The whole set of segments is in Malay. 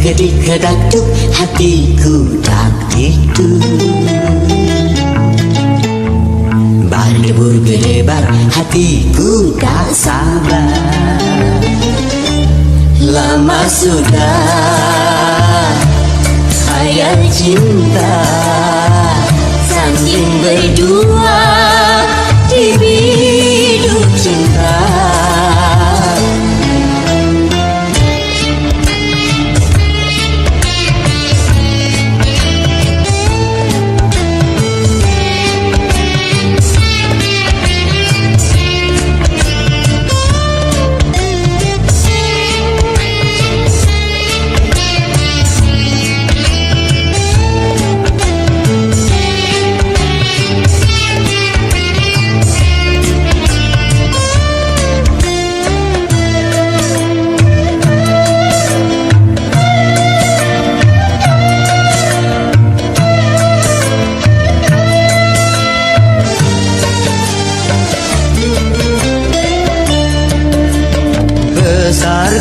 Kedik-kedakduk hatiku tak tidur, berdebur-gedebar hatiku tak sabar. Lama sudah khayal cinta, saling berdua di biduk cinta.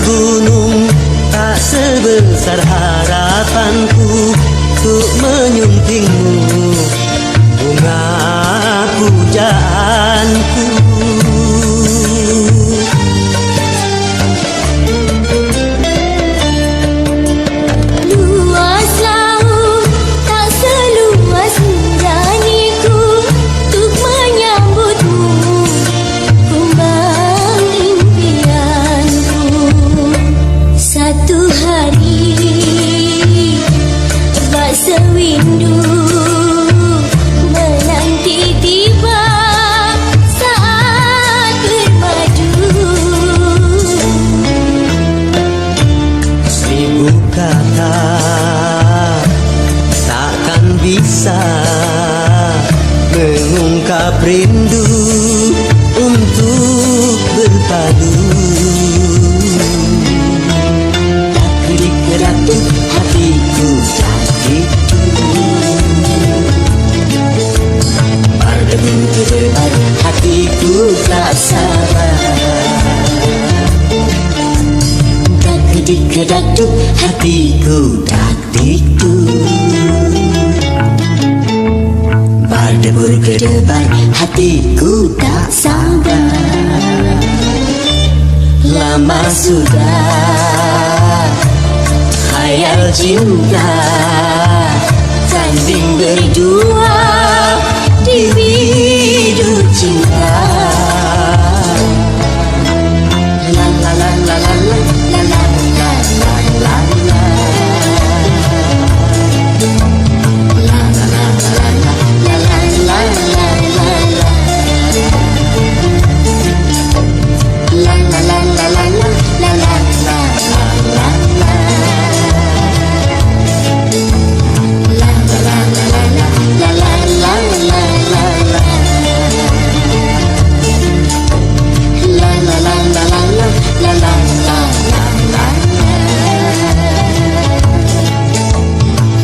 Gunung tak sebesar harapanku untuk menyuntingmu, bunga pujaanku. Luas laut tak seluas nyanyiku untuk menyambutmu, kumbang impianku. Satu hari bak sewindu menanti tiba saat bermadu. Seribu kata takkan bisa mengungkap rindu untuk berpadu. Kedik-kedakduk hatiku tak tidur, berdebur-gedebar hatiku tak sabar. Kedik-kedakduk hatiku tak tidur, berdebur-gedebar hatiku tak sabar. Lama sudah khayal cinta, tanding berdua di biduk cinta. La la la la la la la la la la la la. La la la la la la la la la la. La la la la la la la la la la la. La la la la la la la la la la la.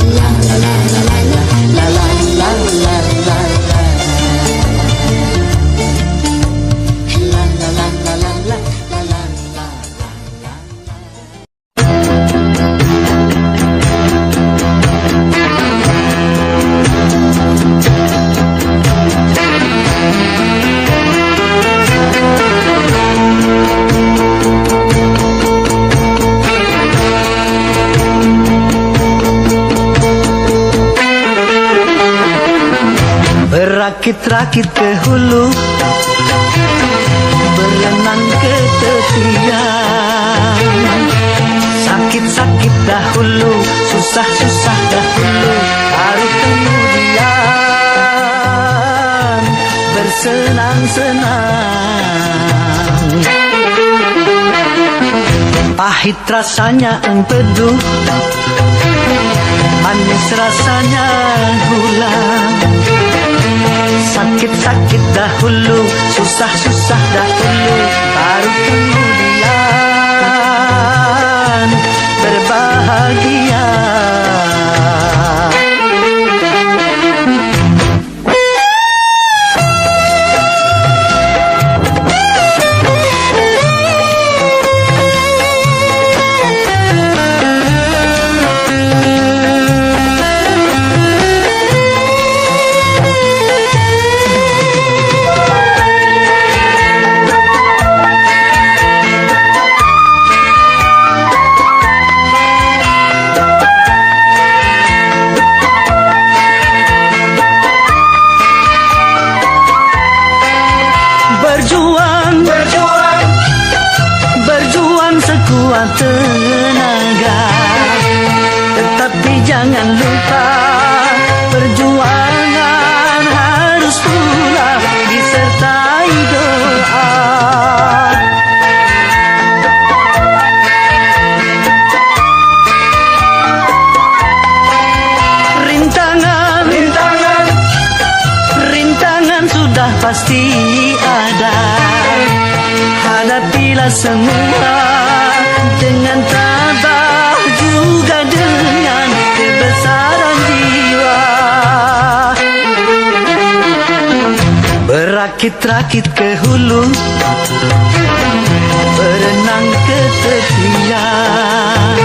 La la la la la la la la la la. La la la la la la la la la la. Berakit-rakit ke hulu, berenang ke tepian. Sakit-sakit dahulu, susah-susah dahulu, baru kemudian bersenang-senang. Pahit rasanya empedu, manis rasanya gula. Sakit-sakit dahulu, susah-susah dahulu, baru kemudian berbahagia. Rakit-rakit ke hulu, berenang ke tepian.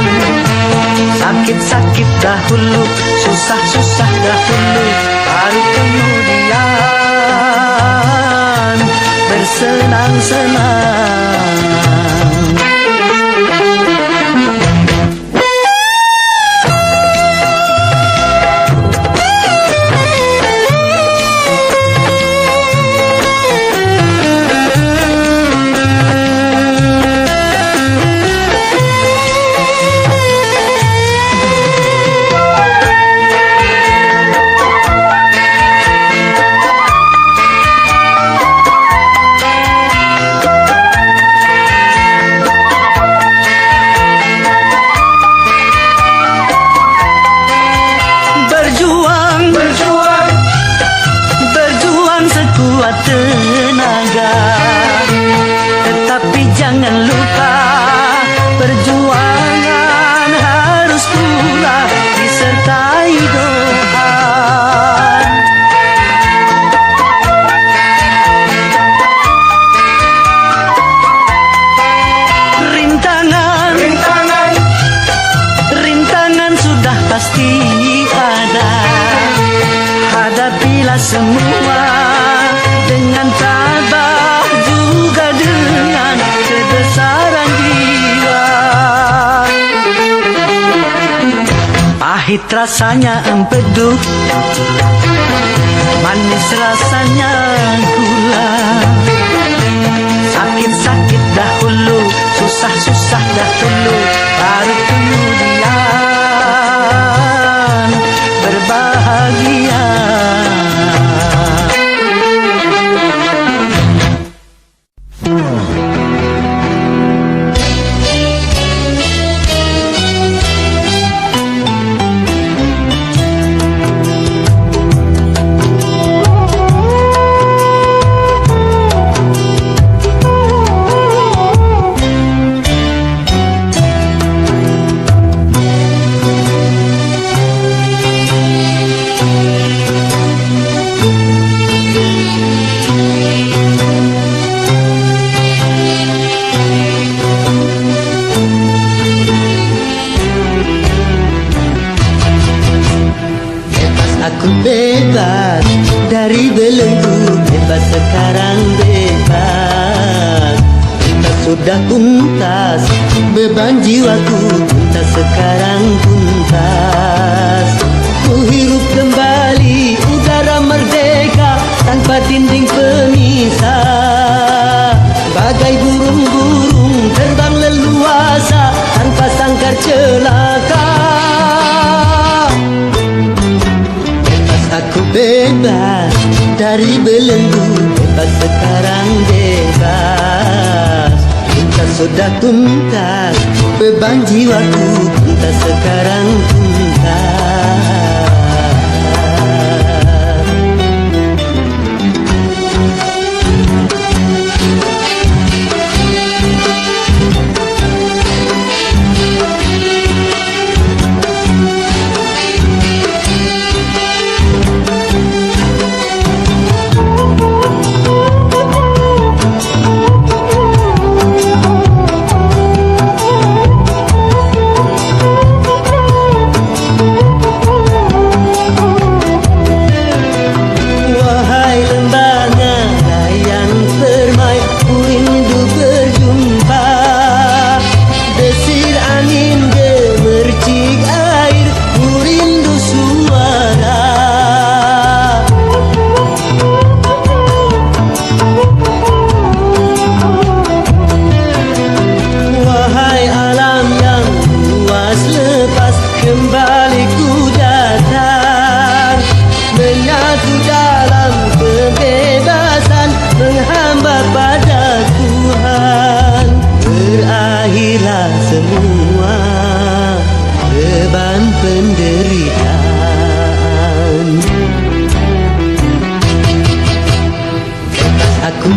Sakit-sakit dahulu, susah-susah dahulu, baru kemudian bersenang-senang. Sekuat tenaga, tetapi jangan lupa perjuangan harus pula disertai doa. Rintangan sudah pasti ada, hadapilah semua dengan tabah, juga dengan kebesaran jiwa. Pahit rasanya empedu, manis rasanya gula. Sakit-sakit dahulu, susah-susah dahulu, baru kemudian berbahagia. Aku bebas dari belenggu, bebas sekarang bebas. Tuntas sudah tuntas, beban jiwaku tuntas sekarang tuntas. Ku hirup kembali udara merdeka tanpa dinding pemisah. Bagai burung-burung terbang leluasa tanpa sangkar celaka. Aku bebas dari belenggu, bebas sekarang bebas. Tuntas sudah tuntas, beban jiwaku tuntas sekarang tuntas.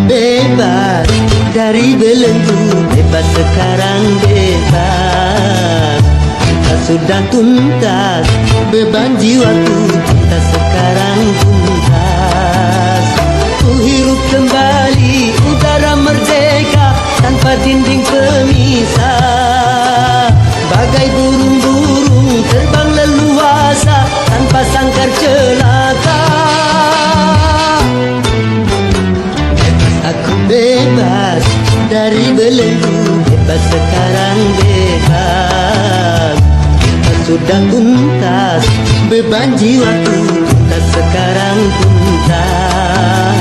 bebas dari belenggu, bebas sekarang bebas. Kita sudah tuntas, beban jiwaku kita sekarang tuntas. Ku hirup kembali udara merdeka tanpa dinding pemisah. Bagai burung-burung terbang leluasa tanpa sangkar celaka. Aku bebas dari belenggu, bebas sekarang bebas. Kita sudah tuntas, beban jiwaku tuntas sekarang tuntas.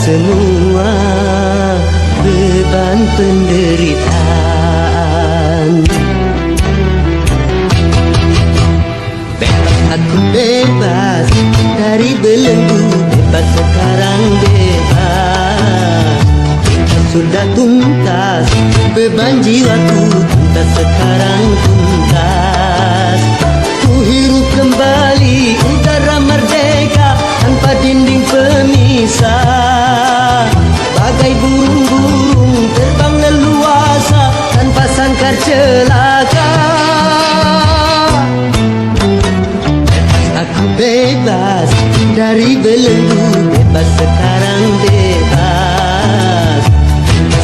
Semua beban penderitaan. Bebas aku bebas dari belenggu, bebas sekarang bebas. Kita sudah tuntas, beban jiwaku tuntas sekarang tuntas. Ku hirup kembali udara merdeka tanpa dinding pemisah. Bagai burung-burung terbang leluasa tanpa sangkar celaka. Aku bebas dari belenggu, bebas sekarang bebas.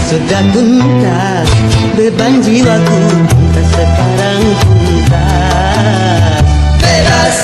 Sudah tuntas, beban jiwaku tuntas sekarang tuntas. Bebas.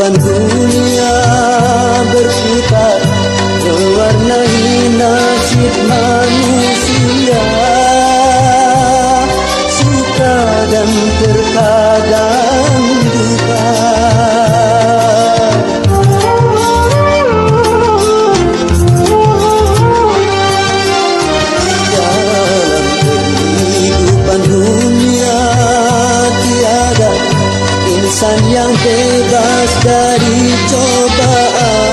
Dunia berputar mewarnai nasib manusia, suka dan terkadang duka. Dalam kehidupan dunia tiada insan yang bebas dari cobaan,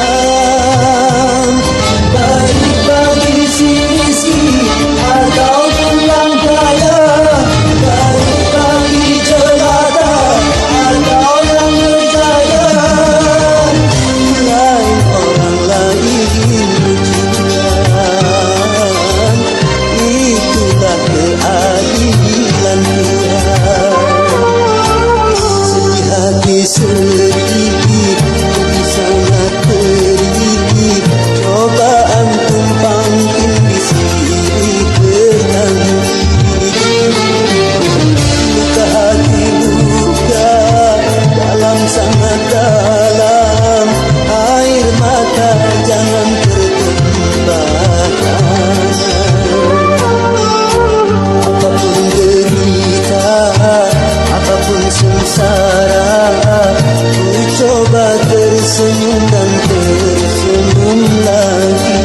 baik bagi si miskin ataupun yang kaya, baik bagi jelata atau yang berjaya. Lain orang lain ujian, itu tersenyum dan tersenyum lagi.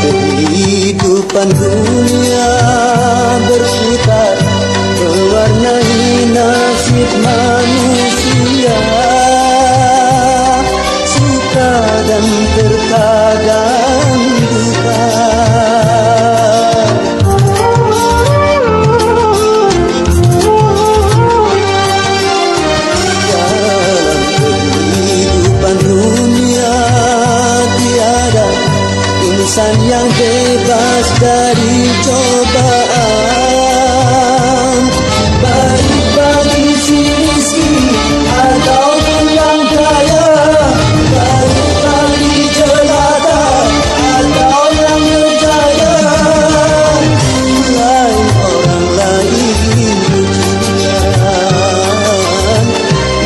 Kehidupan dunia berputar, mewarnai nasib manusia, suka dan terkadang duka. Dalam kehidupan dunia tiada insan yang bebas dari cobaan, baik bagi si miskin ataupun yang kaya, baik bagi jelata atau yang berjaya. Lain orang lain ujian,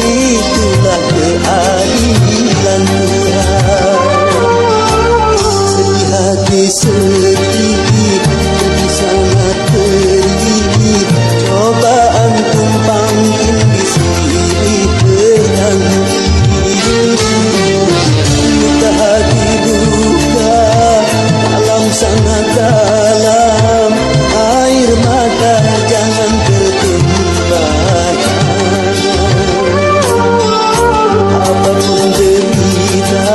itulah keadilan Tuhan. Hati sedih, jadi sangat pedih, cobaan tumpang tindih silih berganti. Luka hati duka dalam sangat dalam, air mata jangan tertumpah. Apapun derita,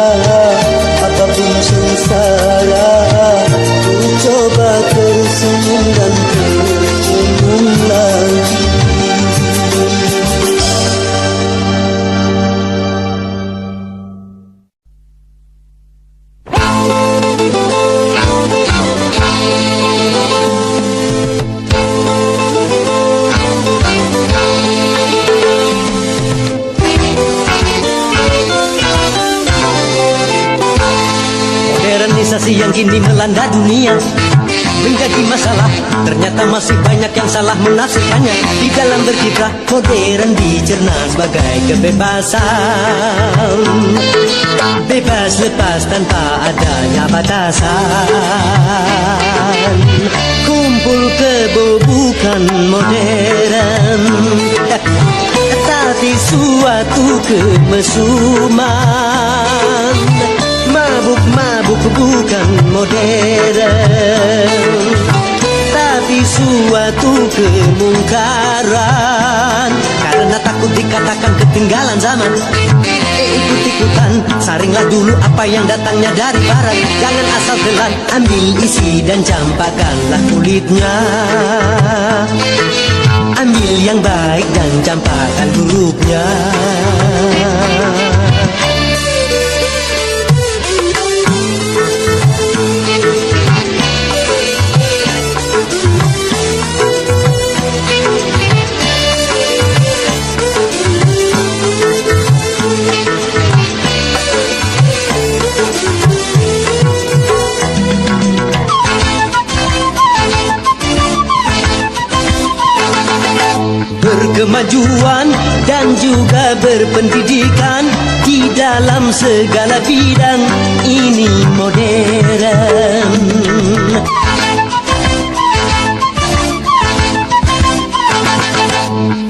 apapun sengsara, ku coba tersenyum dan tersenyum lagi. Modernisasi yang kini melanda dunia menjadi masalah. Ternyata masih banyak yang salah menafsirkannya. Di dalam berkiprah modern dicerna sebagai kebebasan, bebas lepas tanpa adanya batasan. Kumpul kebo bukan modern, tapi suatu kemesuman. Mabuk-mabuk bukan modern, tapi suatu kemungkaran. Karena takut dikatakan ketinggalan zaman, ikut-ikutan, saringlah dulu apa yang datangnya dari barat. Jangan asal telan, ambil isi dan campakkanlah kulitnya. Ambil yang baik dan campakkan buruknya. Berkemajuan dan juga berpendidikan di dalam segala bidang, ini modern.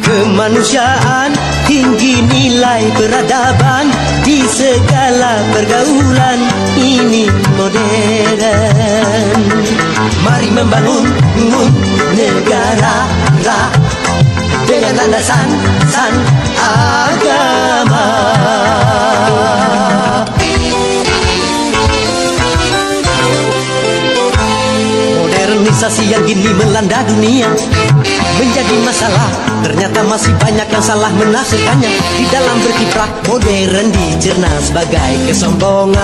Kemanusiaan, tinggi nilai peradaban di segala pergaulan, ini modern. Mari membangun negara dengan landasan agama. Modernisasi yang kini melanda dunia menjadi masalah. Ternyata masih banyak yang salah menafsirkannya. Di dalam berkiprah modern dicerna sebagai kesombongan.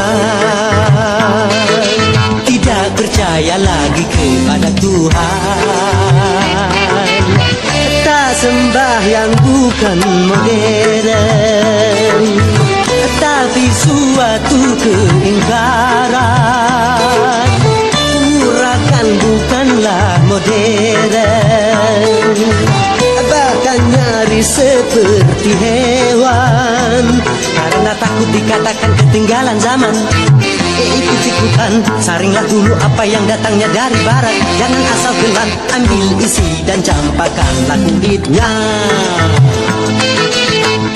Tidak percaya lagi kepada Tuhan, tak sembah yang bukan modern, tapi suatu keingkaran. Urakan bukanlah modern, bahkan nyaris seperti hewan. Karena takut dikatakan ketinggalan zaman, ikut-ikutan, saringlah dulu apa yang datangnya dari barat. Jangan asal telan, ambil isi dan campakkanlah kulitnya.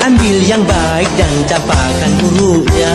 Ambil yang baik dan campakkan buruknya.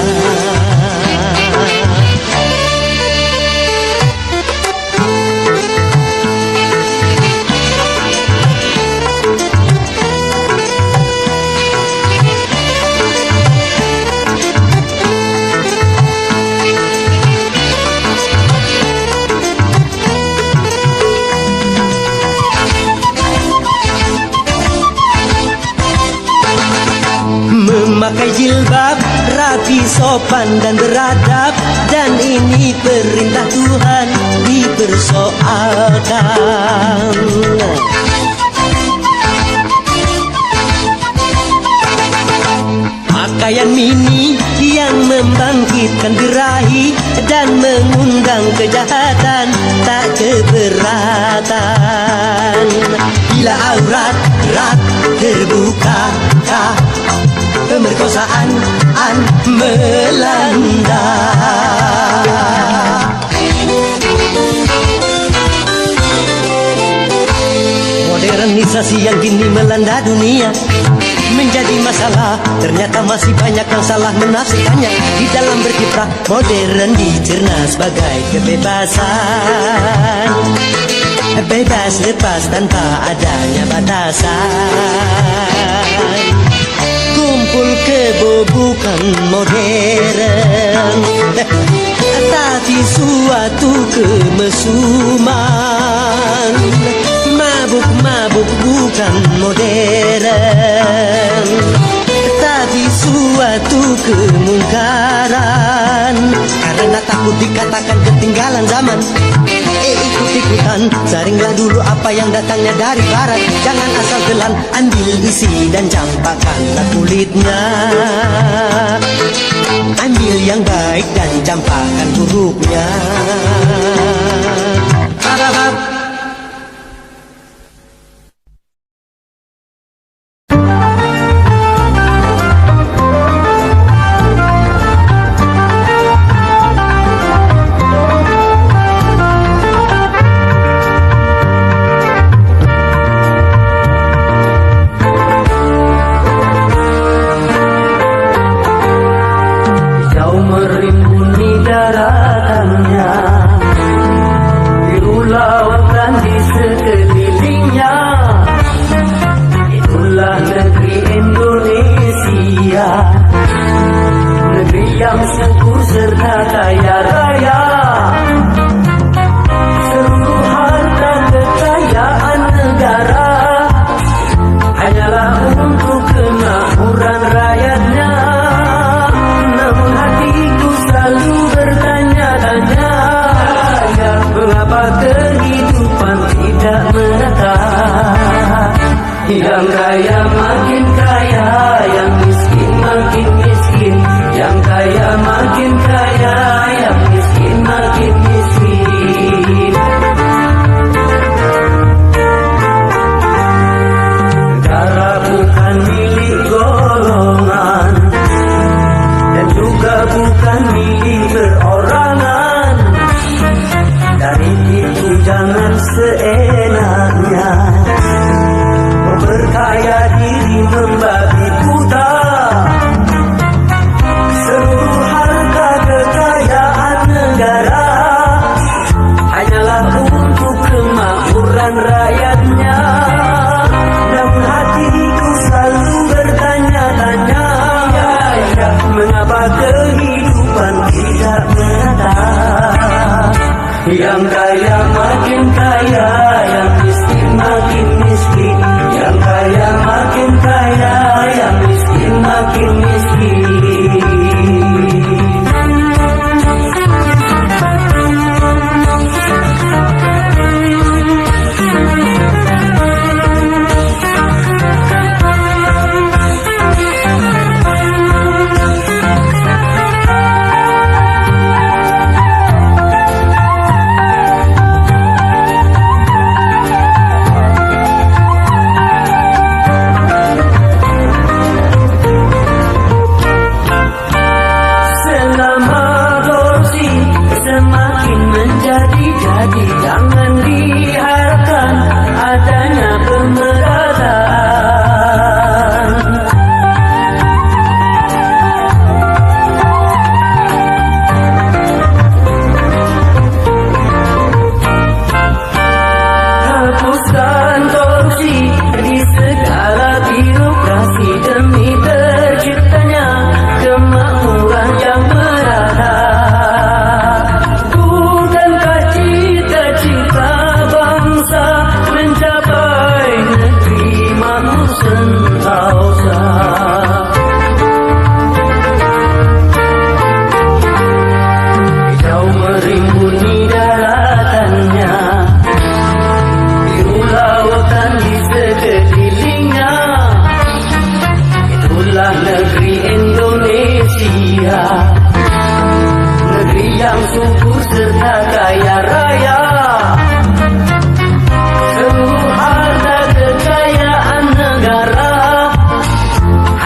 Memakai jilbab, rapi, sopan dan beradab, dan ini perintah Tuhan dipersoalkan. Pakaian mini yang membangkitkan birahi dan mengundang kejahatan tak keberatan. Bila aurat terbuka, pemerkosaan melanda. Modernisasi yang kini melanda dunia menjadi masalah. Ternyata masih banyak yang salah menafsirkannya. Di dalam berkiprah, modern dicerna sebagai kebebasan. Bebas lepas tanpa adanya batasan. Kumpul kebo bukan modern, tapi suatu kemesuman. Mabuk-mabuk bukan modern, tapi suatu kemungkaran. Karena takut dikatakan ketinggalan zaman, ikut-ikutan, saringlah dulu apa yang datangnya dari barat. Jangan asal telan, ambil isi dan campakkanlah kulitnya. Ambil yang baik dan campakkan buruknya. Yang kaya makin kaya, yang miskin makin miskin. Yang kaya makin kaya, yang miskin makin miskin. Negara bukan milik golongan, dan juga bukan milik perorangan. Dari itu jangan seenaknya berkaya diri membabi buta. Seluruh harta kekayaan negara hanyalah untuk kemakmuran rakyatnya. Namun hatiku selalu bertanya-tanya, mengapa kehidupan tidak menata? Yang kaya makin kaya, yang miskin makin miskin. Yang kaya makin kaya, yang miskin makin miskin. subur serta kaya raya. Seluruh harta kekayaan negara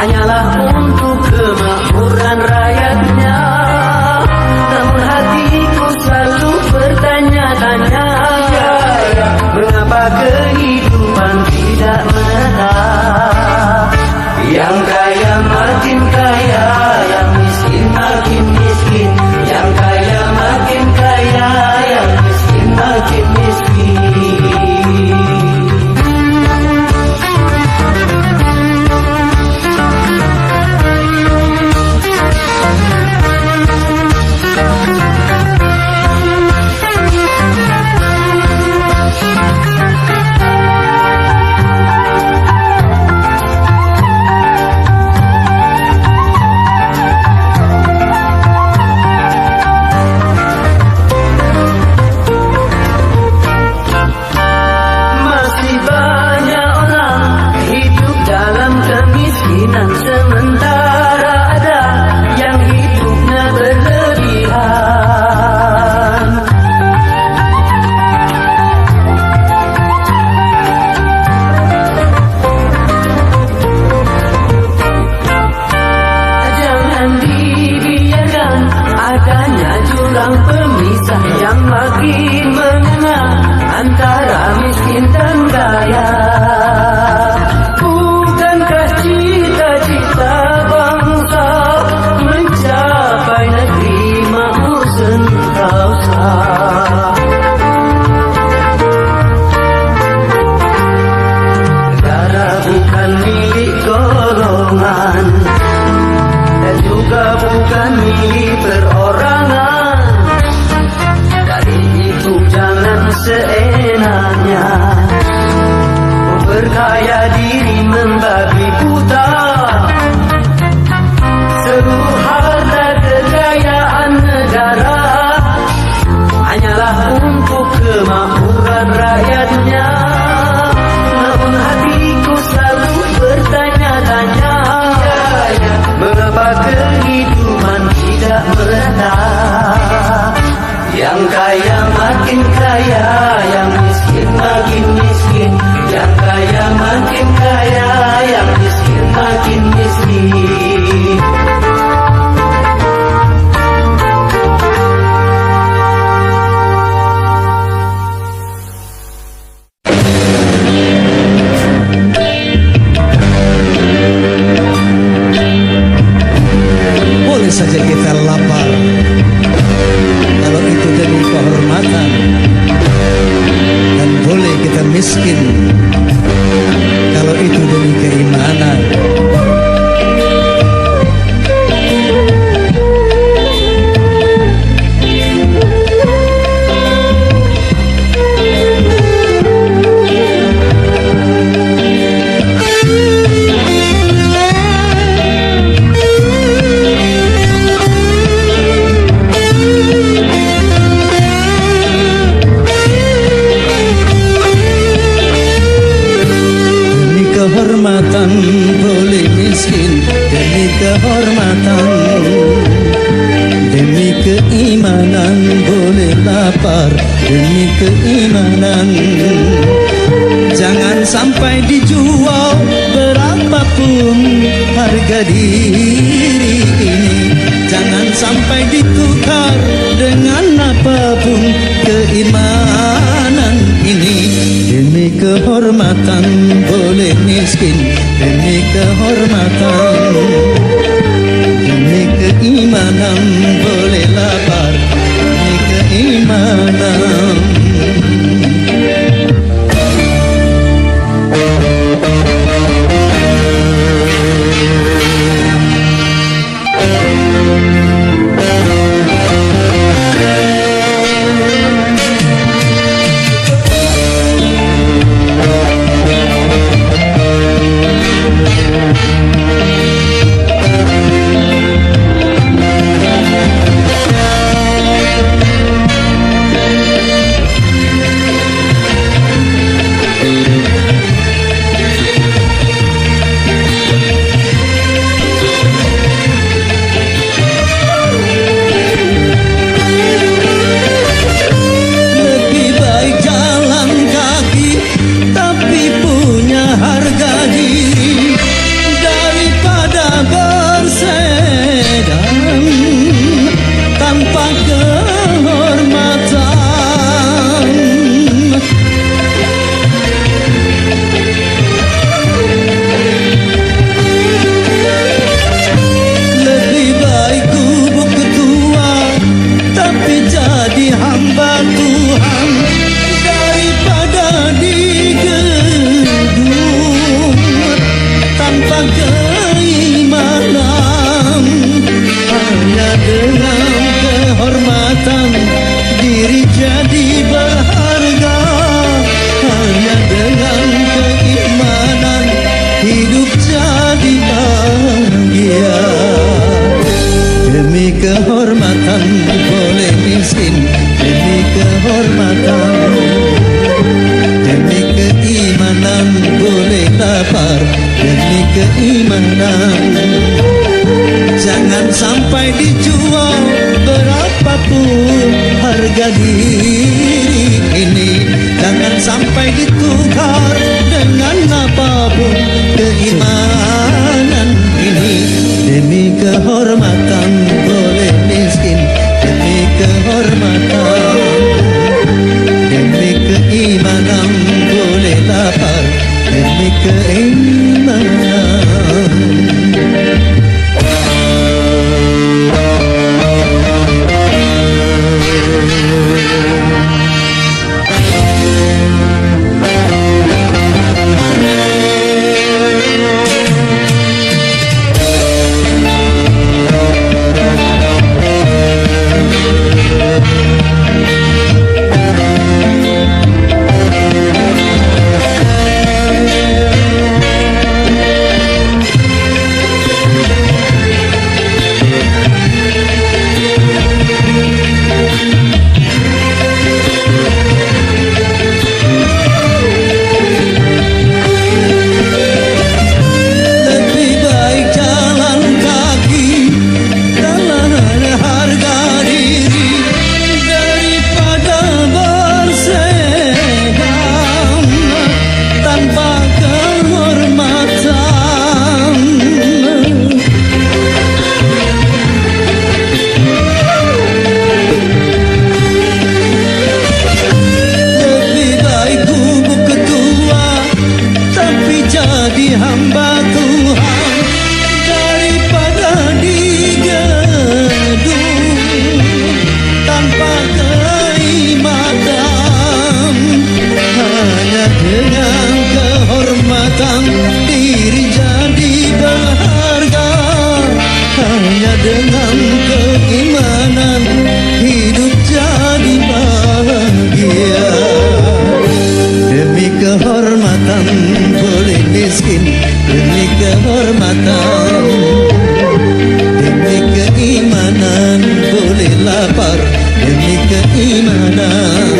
hanyalah untuk kemakmuran rakyatnya. Namun hatiku selalu bertanya-tanya, mengapa kehidupan tidak merata? Yang kaya makin kaya, yang miskin makin miskin. Yang kaya makin kaya, yang miskin makin miskin. Masih banyak orang hidup dalam kemiskinan, sementara ada yang hidupnya berlebihan. Jangan dibiarkan adanya jurang pemisah yang makin mengenang antara miskin dan kaya. Bukankah cita-cita bangsa mencapai negeri makmur sentosa? Negara bukan milik golongan dan juga bukan milik perorangan. Dari itu jangan seenaknya berkaya diri membabi buta. Seluruh harta kekayaan negara hanyalah untuk kemakmuran rakyatnya. Namun hatiku selalu bertanya-tanya, mengapa kehidupan tidak merata? Yang kaya makin kaya, yang miskin makin miskin. Yang kaya makin kaya, yang miskin makin miskin. Boleh saja kita lapar kalau itu demi kehormatan, dan boleh kita miskin kalau itu demi keimanan. Kehormatan boleh miskin demi kehormatan, demi keimanan boleh lapar demi keimanan. Jangan sampai dijual berapapun harga diri ini. Jangan sampai ditukar dengan apapun keimanan ini. Demi kehormatan boleh miskin, demi kehormatan, demi keimanan boleh lapar, demi keimanan. kehormatan, demi keimanan boleh lapar, demi keimanan. Jangan sampai dijual berapapun harga diri ini. Jangan sampai ditukar dengan apapun keimanan ini. Demi kehormatan boleh miskin, demi kehormatan, demi keimanan boleh lapar, demi keimanan. Dengan keimanan hidup jadi bahagia. Demi kehormatan boleh miskin, demi kehormatan, demi keimanan boleh lapar, demi keimanan.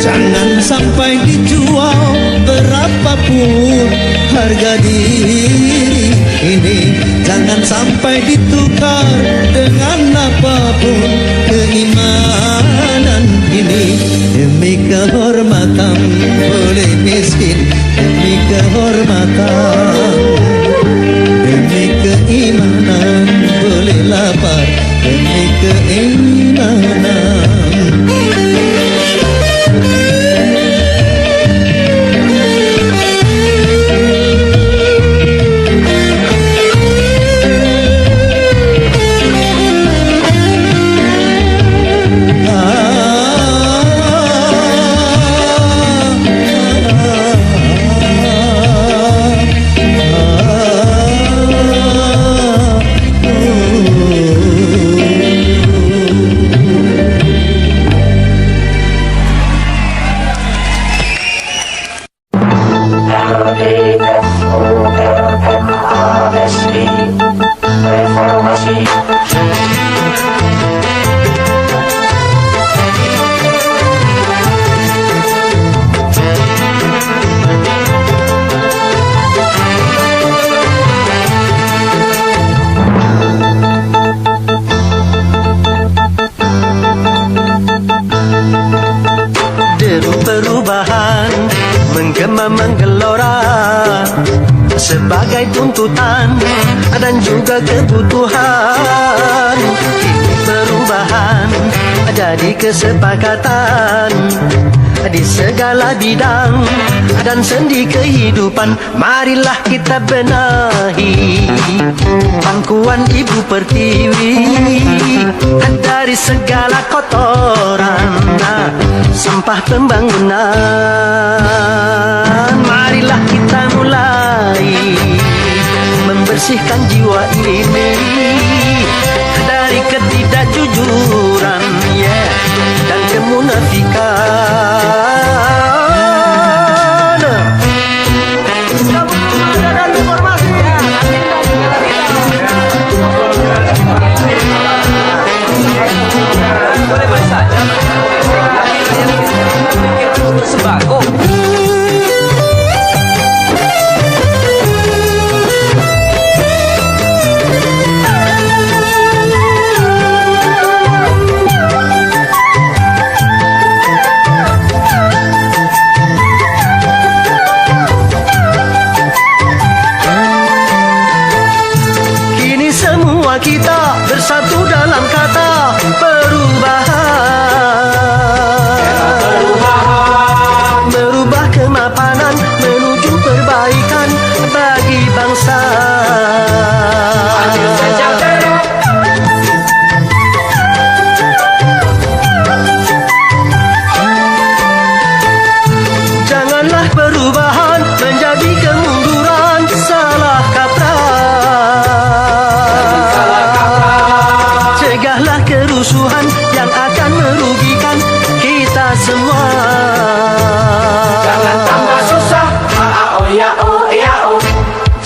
Jangan sampai dijual berapapun harga diri ini. Jangan sampai ditukar dengan apapun keimanan ini. Demi kehormatan boleh miskin, demi kehormatan, demi keimanan boleh lapar, demi keimanan. Perubahan menggema menggelora sebagai tuntutan dan juga kebutuhan. Perubahan jadi kesepakatan di segala bidang dan sendi kehidupan. Marilah kita benahi pangkuan Ibu Pertiwi dari segala kotoran sampah pembangunan. Marilah kita mulai membersihkan jiwa ini dari ketidakjujuran dan kemunafikan. Boleh saja.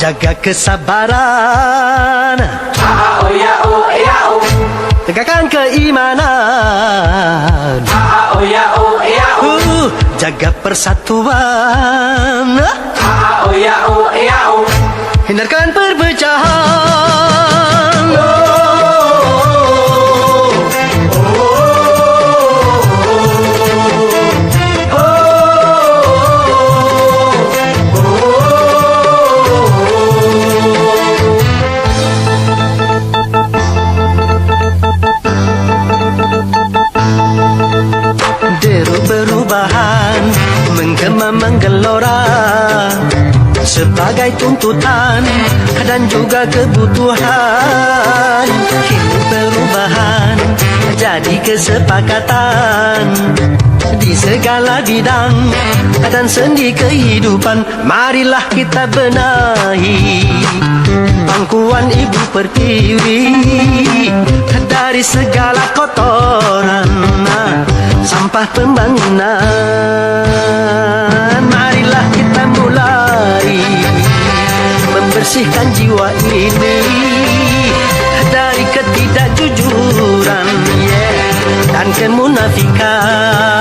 jaga kesabaran, A-A-O, ya-O, ya-O. tegakkan keimanan, A-A-O, ya-O, ya-O. jaga persatuan, A-A-O, ya-O, ya-O. hindarkan perpecahan. Deru perubahan menggema menggelora sebagai tuntutan dan juga kebutuhan. Kini perubahan jadi kesepakatan di segala bidang dan sendi kehidupan. Marilah kita benahi pangkuan ibu pertiwi dari segala kotoran sampah pembangunan. Marilah kita mulai membersihkan jiwa ini dari ketidakjujuran dan kemunafikan.